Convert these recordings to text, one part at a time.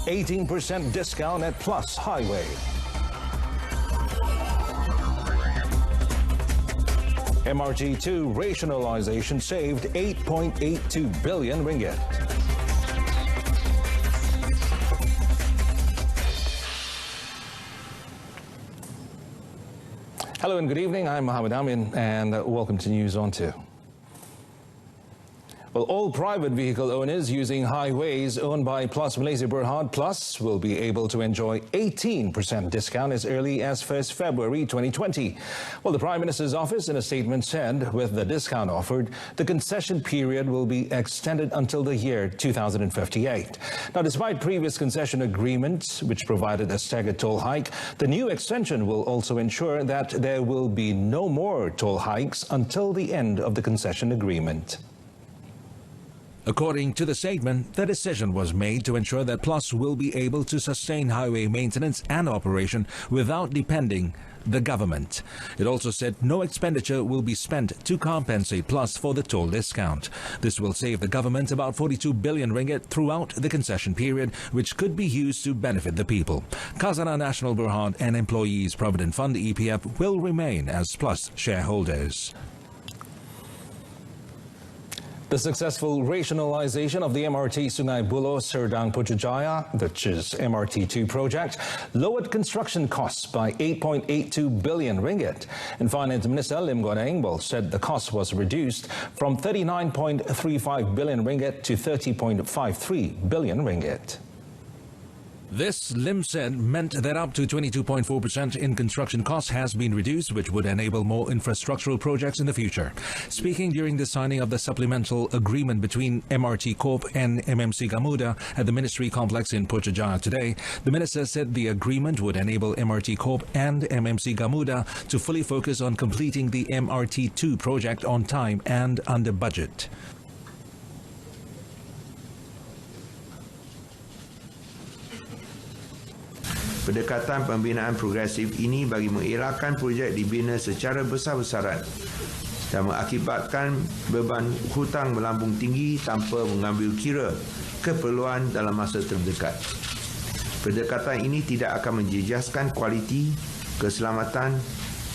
18% discount at Plus Highway. MRT2 rationalization saved 8.82 billion ringgit. Hello and good evening. I'm Mohammed Amin and welcome to News on 2. Well, all private vehicle owners using highways owned by Plus Malaysia Berhad Plus will be able to enjoy 18% discount as early as 1st February 2020. Well, the Prime Minister's office in a statement said with the discount offered, the concession period will be extended until the year 2058. Now, despite previous concession agreements which provided a staggered toll hike, the new extension will also ensure that there will be no more toll hikes until the end of the concession agreement. According to the statement, the decision was made to ensure that Plus will be able to sustain highway maintenance and operation without depending the government. It also said no expenditure will be spent to compensate Plus for the toll discount. This will save the government about 42 billion ringgit throughout the concession period, which could be used to benefit the people. Khazanah Nasional Berhad and Employees Provident Fund EPF will remain as Plus shareholders. The successful rationalization of the MRT Sungai Buloh Serdang Putrajaya, which is MRT2 project, lowered construction costs by 8.82 billion ringgit. And Finance Minister Lim Guan Eng said the cost was reduced from 39.35 billion ringgit to 30.53 billion ringgit. This, Lim said, meant that up to 22.4% in construction costs has been reduced, which would enable more infrastructural projects in the future. Speaking during the signing of the supplemental agreement between MRT Corp and MMC Gamuda at the Ministry Complex in Putrajaya today, the minister said the agreement would enable MRT Corp and MMC Gamuda to fully focus on completing the MRT2 project on time and under budget. Pendekatan pembinaan progresif ini bagi mengelakkan projek dibina secara besar-besaran dan mengakibatkan beban hutang melambung tinggi tanpa mengambil kira keperluan dalam masa terdekat. Pendekatan ini tidak akan menjejaskan kualiti, keselamatan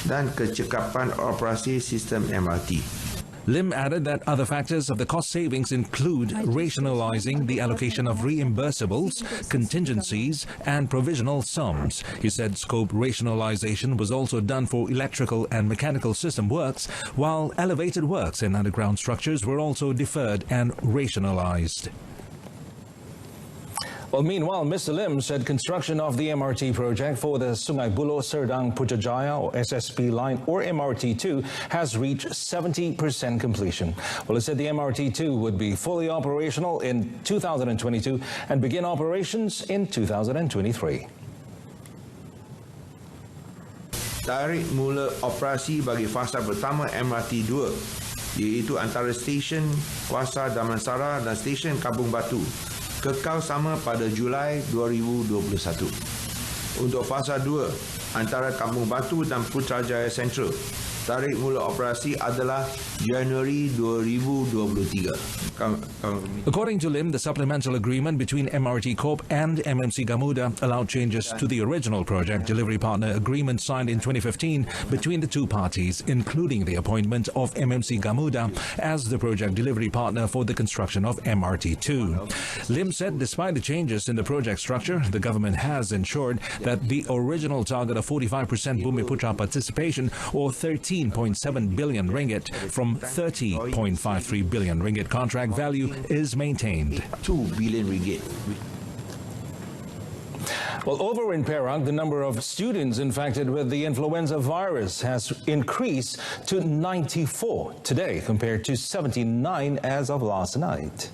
dan kecekapan operasi sistem MRT. Lim added that other factors of the cost savings include rationalizing the allocation of reimbursables, contingencies and provisional sums. He said scope rationalization was also done for electrical and mechanical system works, while elevated works and underground structures were also deferred and rationalized. Well, meanwhile, Mr. Lim said construction of the MRT project for the Sungai Buloh Serdang Putrajaya or SSP line or MRT2 has reached 70% completion. Well, it said the MRT2 would be fully operational in 2022 and begin operations in 2023. Tarikh mula operasi bagi fasa pertama MRT 2 iaitu antara stesen Kuasa Damansara dan stesen Kampung Batu kekal sama pada Julai 2021. Untuk fasa 2 antara Kampung Batu dan Putrajaya Central, tarikh mula operasi adalah Januari 2023. According to Lim, the supplemental agreement between MRT Corp and MMC Gamuda allowed changes to the original project delivery partner agreement signed in 2015 between the two parties, including the appointment of MMC Gamuda as the project delivery partner for the construction of MRT2. Lim said despite the changes in the project structure, the government has ensured that the original target of 45% Bumiputra participation or 13.7 billion ringgit from 30.53 billion ringgit contract value is maintained. 2 billion ringgit. Well, over in Perak, the number of students infected with the influenza virus has increased to 94 today compared to 79 as of last night.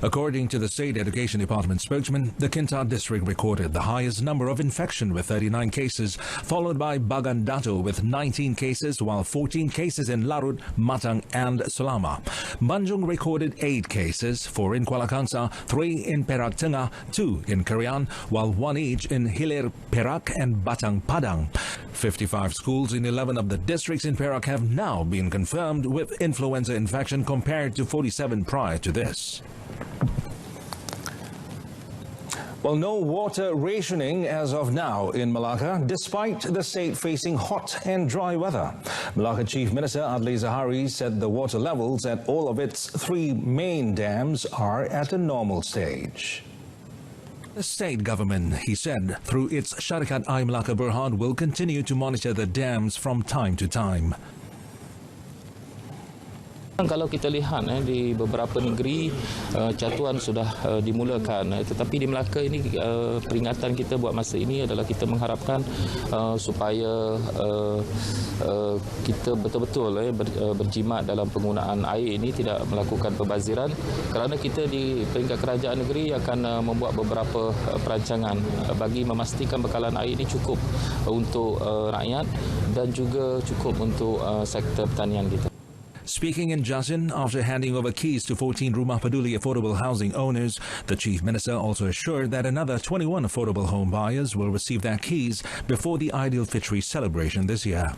According to the State Education Department spokesman, the Kintar district recorded the highest number of infection with 39 cases, followed by Bagan Dato with 19 cases, while 14 cases in Larut, Matang and Selama. Banjung recorded 8 cases, 4 in Kuala Kangsar, 3 in Perak Tengah, 2 in Kerian, while 1 each in Hilir, Perak and Batang Padang. 55 schools in 11 of the districts in Perak have now been confirmed with influenza infection compared to 47 prior to this. Well, no water rationing as of now in Malacca, despite the state facing hot and dry weather. Malacca Chief Minister Adli Zahari said the water levels at all of its 3 main dams are at a normal stage. The state government, he said, through its Syarikat Air Melaka Berhad, will continue to monitor the dams from time to time. Kalau kita lihat di beberapa negeri catuan sudah dimulakan, tetapi di Melaka ini peringatan kita buat masa ini adalah kita mengharapkan supaya kita betul-betul berjimat dalam penggunaan air ini, tidak melakukan pembaziran, kerana kita di peringkat kerajaan negeri akan membuat beberapa perancangan bagi memastikan bekalan air ini cukup untuk rakyat dan juga cukup untuk sektor pertanian kita. Speaking in Jasin after handing over keys to 14 Rumah Peduli affordable housing owners, the Chief Minister also assured that another 21 affordable home buyers will receive their keys before the Aidilfitri celebration this year.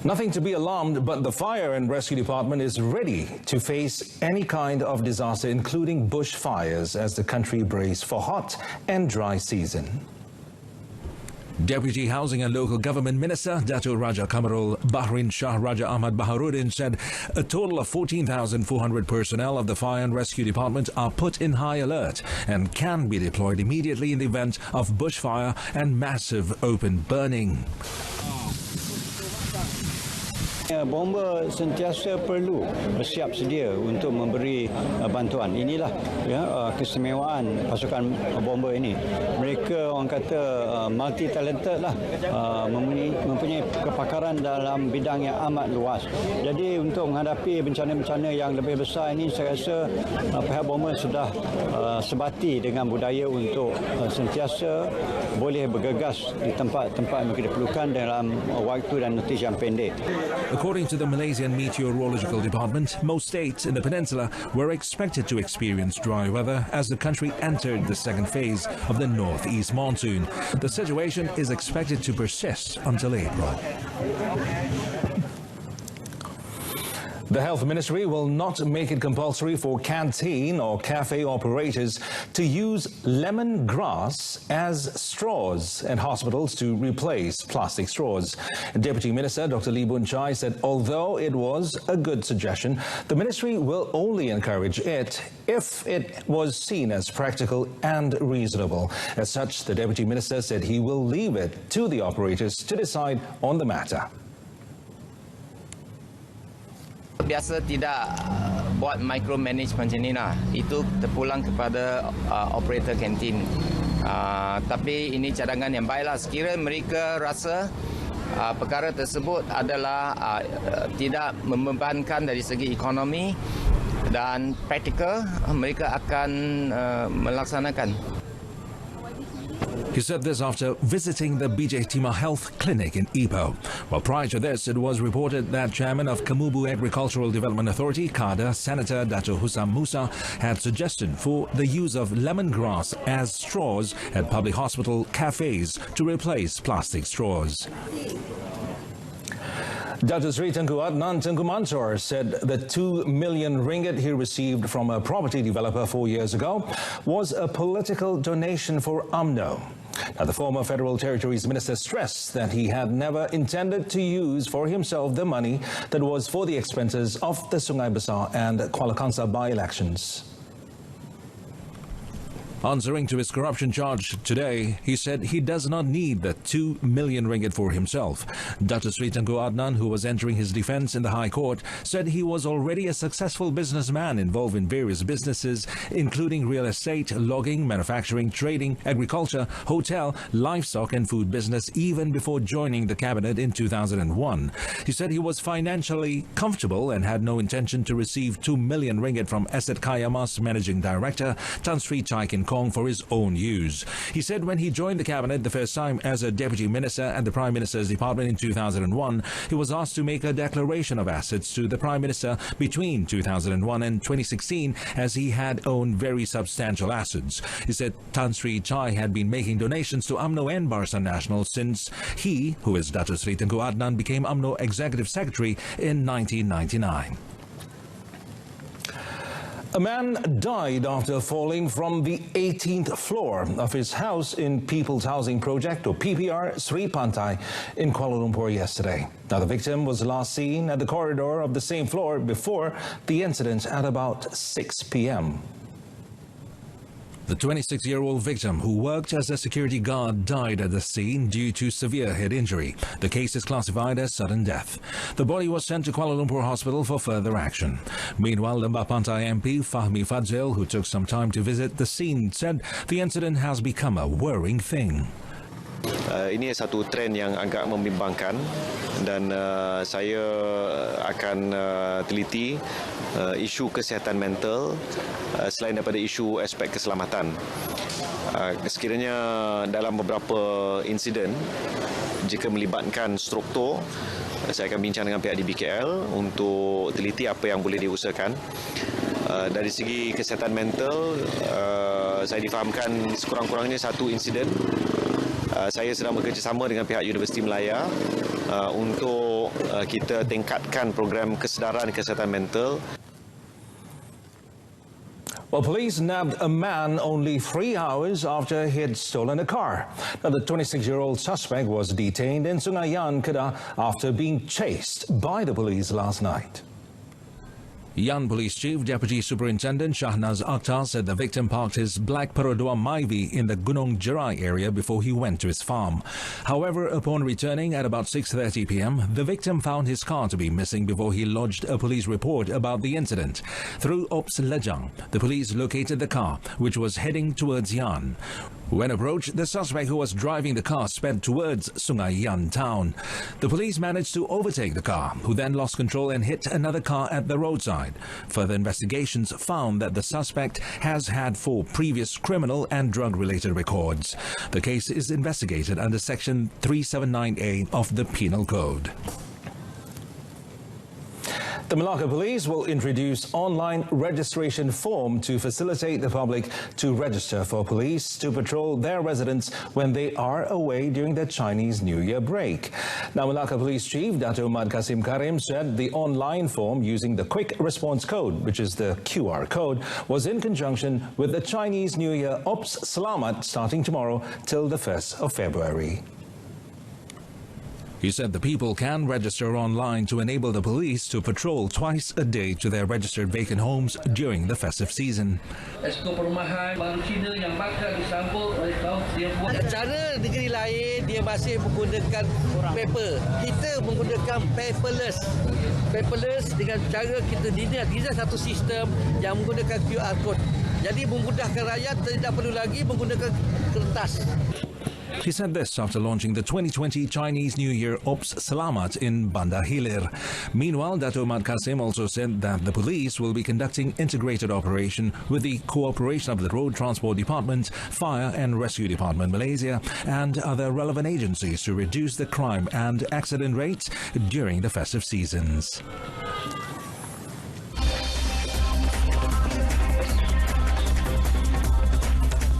Nothing to be alarmed, but the Fire and Rescue Department is ready to face any kind of disaster, including bushfires, as the country braces for hot and dry season. Deputy Housing and Local Government Minister Dato' Raja Kamarul Bahrin Shah Raja Ahmad Baharuddin said a total of 14,400 personnel of the Fire and Rescue Department are put in high alert and can be deployed immediately in the event of bushfire and massive open burning. Bomba sentiasa perlu bersiap sedia untuk memberi bantuan. Inilah keistimewaan pasukan bomba ini. Mereka orang kata multi talented lah, mempunyai kepakaran dalam bidang yang amat luas. Jadi untuk menghadapi bencana-bencana yang lebih besar ini, saya rasa pihak bomba sudah sebati dengan budaya untuk sentiasa boleh bergegas di tempat-tempat yang diperlukan dalam waktu dan notis yang pendek. According to the Malaysian Meteorological Department, most states in the peninsula were expected to experience dry weather as the country entered the second phase of the northeast monsoon. The situation is expected to persist until April. The Health Ministry will not make it compulsory for canteen or cafe operators to use lemongrass as straws and hospitals to replace plastic straws. Deputy Minister Dr. Lee Boon Chye said although it was a good suggestion, the ministry will only encourage it if it was seen as practical and reasonable. As such, the Deputy Minister said he will leave it to the operators to decide on the matter. Biasa tidak buat micromanage macam ni lah. Itu terpulang kepada operator kantin. Tapi ini cadangan yang baiklah. Sekiranya mereka rasa perkara tersebut adalah tidak membebankan dari segi ekonomi dan praktikal, mereka akan melaksanakan. He said this after visiting the BJ Timah Health Clinic in Ipoh. Well, prior to this, it was reported that Chairman of Kamubu Agricultural Development Authority, KADA, Senator Dato' Hussam Musa, had suggested for the use of lemongrass as straws at public hospital cafes to replace plastic straws. Dato' Sri Tengku Adnan Tengku Mansor said the 2 million ringgit he received from a property developer 4 years ago was a political donation for UMNO. Now, the former Federal Territories Minister stressed that he had never intended to use for himself the money that was for the expenses of the Sungai Besar and Kuala Kangsar by-elections. Answering to his corruption charge today, he said he does not need the 2 million ringgit for himself. Dato' Sri Tengku Adnan, who was entering his defense in the High Court, said he was already a successful businessman involved in various businesses, including real estate, logging, manufacturing, trading, agriculture, hotel, livestock and food business, even before joining the cabinet in 2001. He said he was financially comfortable and had no intention to receive 2 million ringgit from Asset Kayamas Managing Director Tan Sri Chai Kin Kong for his own use. He said when he joined the cabinet the first time as a deputy minister at the Prime Minister's department in 2001, he was asked to make a declaration of assets to the Prime Minister between 2001 and 2016 as he had owned very substantial assets. He said Tan Sri Chai had been making donations to UMNO and Barisan Nasional since he, who is Dato' Sri Tengku Adnan, became UMNO Executive Secretary in 1999. A man died after falling from the 18th floor of his house in People's Housing Project, or PPR, Sri Pantai in Kuala Lumpur yesterday. Now, the victim was last seen at the corridor of the same floor before the incident at about 6 p.m. The 26-year-old victim, who worked as a security guard, died at the scene due to severe head injury. The case is classified as sudden death. The body was sent to Kuala Lumpur Hospital for further action. Meanwhile, Lembah Pantai MP Fahmi Fadzil, who took some time to visit the scene, said the incident has become a worrying thing. Ini satu trend yang agak membimbangkan dan saya akan teliti isu kesihatan mental selain daripada isu aspek keselamatan. Sekiranya dalam beberapa insiden jika melibatkan struktur, saya akan bincang dengan pihak DBKL untuk teliti apa yang boleh diusahakan. Dari segi kesihatan mental, saya difahamkan sekurang-kurangnya satu insiden. Saya sedang bekerjasama dengan pihak Universiti Melaya untuk kita tingkatkan program kesedaran kesihatan mental. Well, police nabbed a man only 3 hours after he had stolen a car. Now, the 26-year-old suspect was detained in Sungai Yan, Kedah after being chased by the police last night. Yan Police Chief Deputy Superintendent Shahnaz Akhtar said the victim parked his black Perodua Myvi in the Gunung Jerai area before he went to his farm. However, upon returning at about 6:30 p.m., the victim found his car to be missing before he lodged a police report about the incident. Through Ops Lejang, the police located the car, which was heading towards Yan. When approached, the suspect who was driving the car sped towards Sungai Yan town. The police managed to overtake the car, who then lost control and hit another car at the roadside. Further investigations found that the suspect has had 4 previous criminal and drug-related records. The case is investigated under Section 379A of the Penal Code. The Malacca Police will introduce online registration form to facilitate the public to register for police to patrol their residents when they are away during the Chinese New Year break. Now, Malacca Police Chief Dato' Ahmad Kasim Karim said the online form using the Quick Response Code, which is the QR code, was in conjunction with the Chinese New Year Ops Selamat starting tomorrow till the 1st of February. He said the people can register online to enable the police to patrol twice a day to their registered vacant homes during the festive season. Esko perumahan baru Cina yang bakal disambut oleh kaum dia buat. Cara negeri lain dia masih menggunakan paper. Kita menggunakan paperless. Paperless dengan cara kita design satu sistem yang menggunakan QR code. Jadi memudahkan rakyat, tidak perlu lagi menggunakan kertas. He said this after launching the 2020 Chinese New Year Ops Selamat in Bandar Hilir. Meanwhile, Dato' Ahmad Kasim also said that the police will be conducting integrated operation with the cooperation of the Road Transport Department, Fire and Rescue Department Malaysia and other relevant agencies to reduce the crime and accident rates during the festive seasons.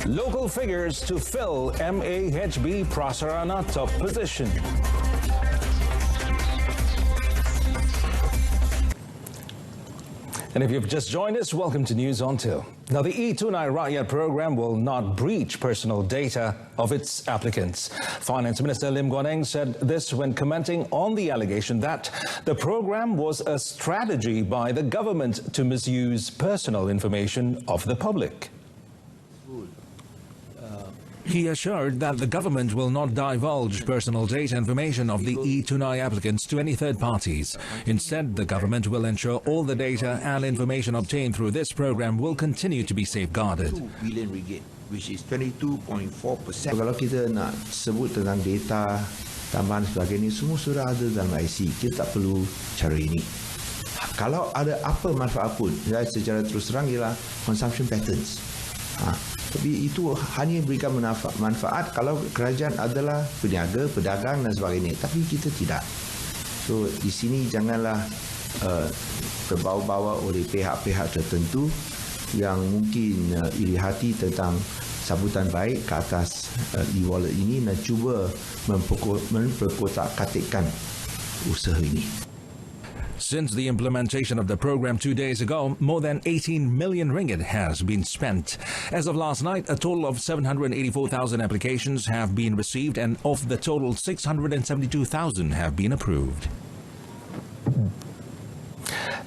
Local figures to fill MAHB Prasarana top position. And if you've just joined us, welcome to News on Till. Now, the e-Tunai Rakyat program will not breach personal data of its applicants. Finance Minister Lim Guan Eng said this when commenting on the allegation that the program was a strategy by the government to misuse personal information of the public. He assured that the government will not divulge personal data information of the e-Tunai applicants to any third parties. Instead, the government will ensure all the data and information obtained through this program will continue to be safeguarded. $2 billion ringgit, which is 22.4%. Kalau kita nak sebut tentang data, tambahan sebagainya, semua sudah ada dalam IC. Kita tak perlu cara ini. Kalau ada apa manfaat pun, secara terus terang ialah consumption patterns. Tapi itu hanya berikan manfaat kalau kerajaan adalah peniaga, pedagang dan sebagainya. Tapi kita tidak. So di sini janganlah terbawa-bawa oleh pihak-pihak tertentu yang mungkin iri hati tentang sambutan baik ke atas e-wallet ini dan cuba memperkotak-katikkan usaha ini. Since the implementation of the program 2 days ago, more than 18 million ringgit has been spent. As of last night, a total of 784,000 applications have been received, and of the total, 672,000 have been approved.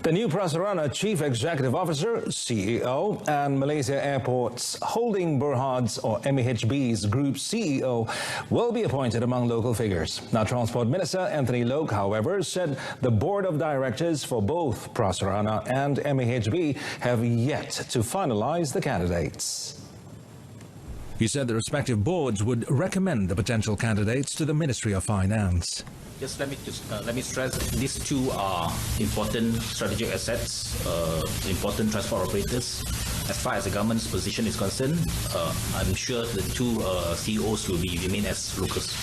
The new Prasarana Chief Executive Officer, CEO, and Malaysia Airports Holding Berhad's or MAHB's Group CEO will be appointed among local figures. Now, Transport Minister Anthony Loke, however, said the board of directors for both Prasarana and MAHB have yet to finalize the candidates. He said the respective boards would recommend the potential candidates to the Ministry of Finance. Just let me stress, these two are important strategic assets, important transport operators. As far as the government's position is concerned, I'm sure the two CEOs will remain as locals.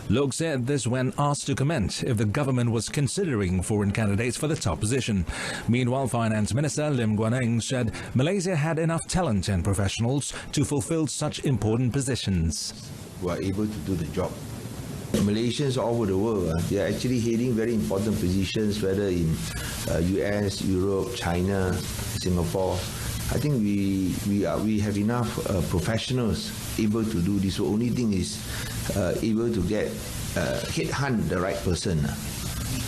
Loke said this when asked to comment if the government was considering foreign candidates for the top position. Meanwhile, Finance Minister Lim Guan Eng said Malaysia had enough talent and professionals to fulfill such important positions. Who are able to do the job. Malaysians all over the world, they are actually heading very important positions, whether in US, Europe, China, Singapore. I think we have enough professionals able to do this. The only thing is able to get headhunt the right person.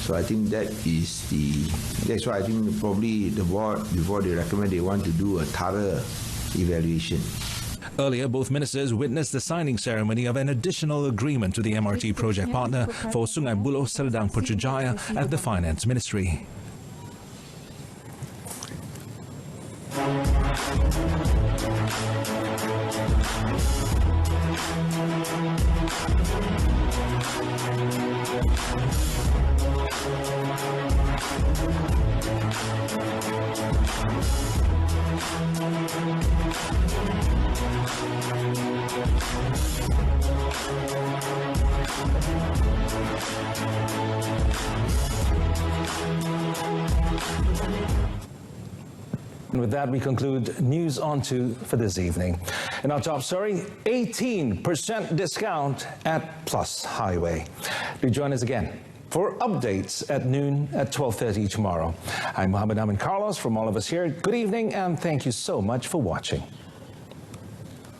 So I think that's why I think probably the board, before they recommend, they want to do a thorough evaluation. Earlier, both ministers witnessed the signing ceremony of an additional agreement to the MRT project partner for Sungai Buloh Serdang Putrajaya at the Finance Ministry. And with that, we conclude News On 2 for this evening. In our top story, 18% discount at Plus Highway. Do join us again for updates at noon at 12:30 tomorrow. I'm Mohammed Amin Carlos from all of us here. Good evening and thank you so much for watching.